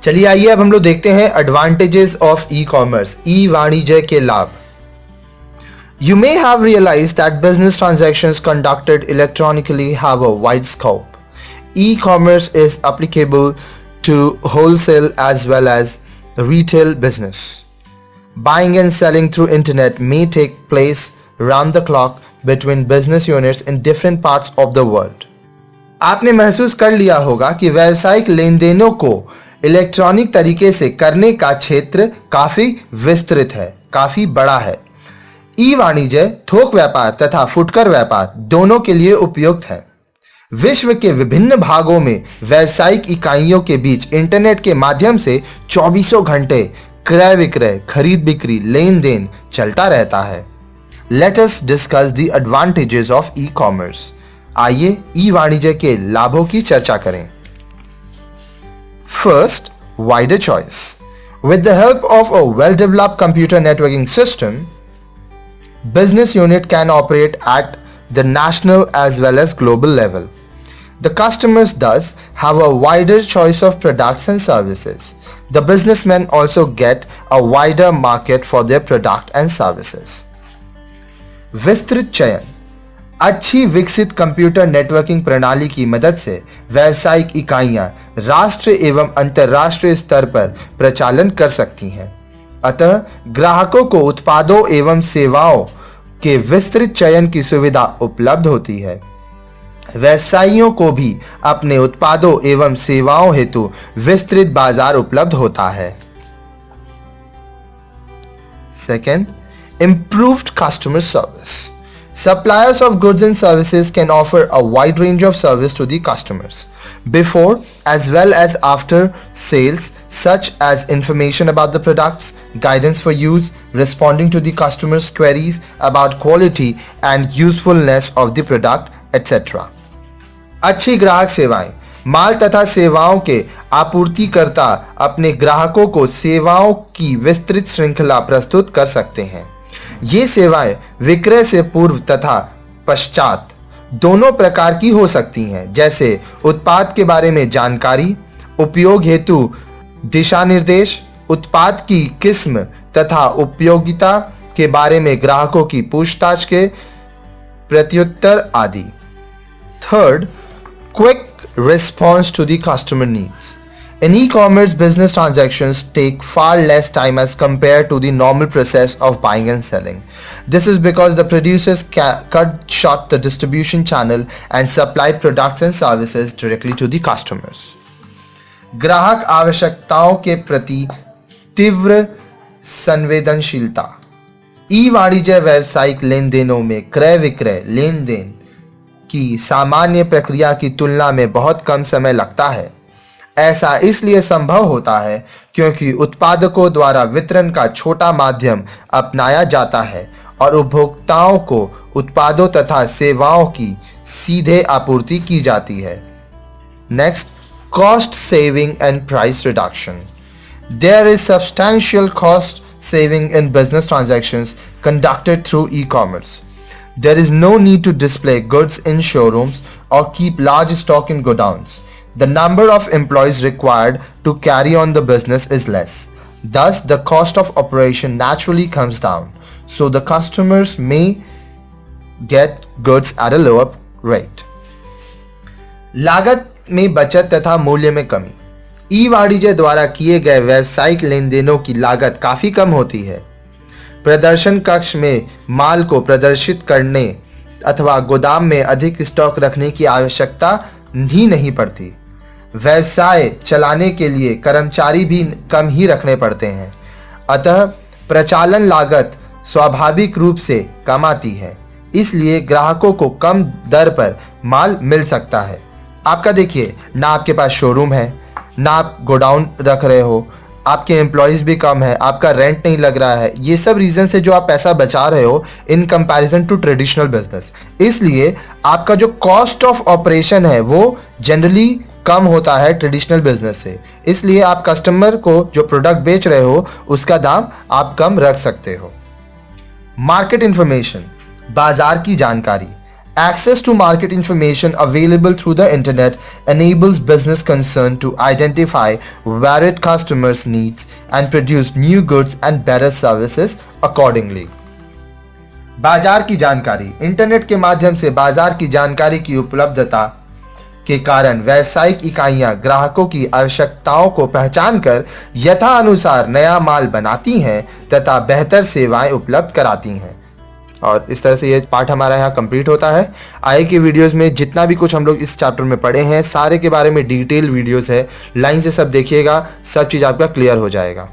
चलिए आइए अब हम लोग देखते हैं एडवांटेजेस ऑफ ई कॉमर्स, ई वाणिज्य के लाभ। You may have realized that business transactions conducted electronically have a wide scope. E-commerce is applicable to wholesale as well as retail business. Buying and selling through internet may take place round the clock between business units in different parts of the world. आपने महसूस कर लिया होगा कि व्यावसायिक लेन देनों को electronic तरीके से करने का क्षेत्र काफी विस्तृत है, काफी बड़ा है। ई वाणिज्य थोक व्यापार तथा फुटकर व्यापार दोनों के लिए उपयुक्त है। विश्व के विभिन्न भागों में व्यावसायिक इकाइयों के बीच इंटरनेट के माध्यम से 24 घंटे क्रय विक्रय, खरीद बिक्री, लेन देन चलता रहता है। Let us discuss the advantages of e commerce. आइए ई वाणिज्य के लाभों की चर्चा करें। First, wider choice. With the help of a well developed computer networking system, business unit can operate at the national as well as global level. The customers thus have a wider choice of products and services. The businessmen also get a wider market for their product and services. विस्तृत चयन। अच्छी विकसित computer networking प्रणाली की मदद से व्यावसायिक इकाइयां राष्ट्र एवं अंतर्राष्ट्रीय स्तर पर प्रचालन कर सकती हैं। अतः ग्राहकों को उत्पादों एवं सेवाओं के विस्तृत चयन की सुविधा उपलब्ध होती है। व्यवसायियों को भी अपने उत्पादों एवं सेवाओं हेतु विस्तृत बाजार उपलब्ध होता है। Second, improved customer service. Suppliers of goods and services can offer a wide range of service to the customers before as well as after sales, such as information about the products, guidance for use, responding to the customers' queries about quality and usefulness of the product, etc. अच्छी ग्राहक सेवाएं। माल तथा सेवाओं के आपूर्तिकर्ता अपने ग्राहकों को सेवाओं की विस्तृत श्रृंखला प्रस्तुत कर सकते हैं। ये सेवाएं विक्रय से पूर्व तथा पश्चात दोनों प्रकार की हो सकती हैं, जैसे उत्पाद के बारे में जानकारी, उपयोग हेतु दिशा निर्देश, उत्पाद की किस्म तथा उपयोगिता के बारे में ग्राहकों की पूछताछ के प्रत्युत्तर आदि। Third, quick response to the customer needs. In e-commerce, business transactions take far less time as compared to the normal process of buying and selling. This is because the producers cut short the distribution channel and supply products and services directly to the customers. ग्राहक आवश्यकताओं के प्रति तीव्र संवेदनशीलता। ई वाणिज्य व्यावसायिक लेन देनों में क्रय विक्रय लेन देन की सामान्य प्रक्रिया की तुलना में बहुत कम समय लगता है। ऐसा इसलिए संभव होता है क्योंकि उत्पादकों द्वारा वितरण का छोटा माध्यम अपनाया जाता है और उपभोक्ताओं को उत्पादों तथा सेवाओं की सीधे आपूर्ति की जाती है। Next, cost saving and price reduction. There is substantial cost saving in business transactions conducted through e commerce. There is no need to display goods in showrooms or keep large stock in godowns. The number of employees required to carry on the business is less. Thus, the cost of operation naturally comes down, so the customers may get goods at a lower rate. लागत में बचत तथा मूल्य में कमी। ई वाणिज्य द्वारा किए गए व्यावसायिक लेन देनों की लागत काफी कम होती है। प्रदर्शन कक्ष में माल को प्रदर्शित करने अथवा गोदाम में अधिक स्टॉक रखने की आवश्यकता ही नहीं पड़ती। व्यवसाय चलाने के लिए कर्मचारी भी कम ही रखने पड़ते हैं, अतः प्रचालन लागत स्वाभाविक रूप से कम आती है। इसलिए ग्राहकों को कम दर पर माल मिल सकता है। आपका देखिए, ना आपके पास शोरूम है, ना आप गोडाउन रख रहे हो, आपके एम्प्लॉयज़ भी कम है, आपका रेंट नहीं लग रहा है। ये सब रीज़न से जो आप पैसा बचा रहे हो in comparison to traditional business, इसलिए आपका जो कॉस्ट ऑफ ऑपरेशन है वो जनरली कम होता है ट्रेडिशनल बिजनेस से। इसलिए आप कस्टमर को जो प्रोडक्ट बेच रहे हो उसका दाम आप कम रख सकते हो। मार्केट इंफॉर्मेशन, बाजार की जानकारी। Access to market information available through the internet enables business concern to identify varied customers' needs and produce new goods and better services accordingly. बाजार की जानकारी। इंटरनेट के माध्यम से बाजार की जानकारी की उपलब्धता के कारण व्यावसायिक इकाइयां ग्राहकों की आवश्यकताओं को पहचानकर यथानुसार नया माल बनाती हैं तथा बेहतर सेवाएं उपलब्ध कराती हैं। और इस तरह से ये पार्ट हमारा यहाँ कंप्लीट होता है। आगे के वीडियोस में जितना भी कुछ हम लोग इस चैप्टर में पढ़े हैं सारे के बारे में डिटेल वीडियोस है, लाइन से सब देखिएगा, सब चीज़ आपका क्लियर हो जाएगा।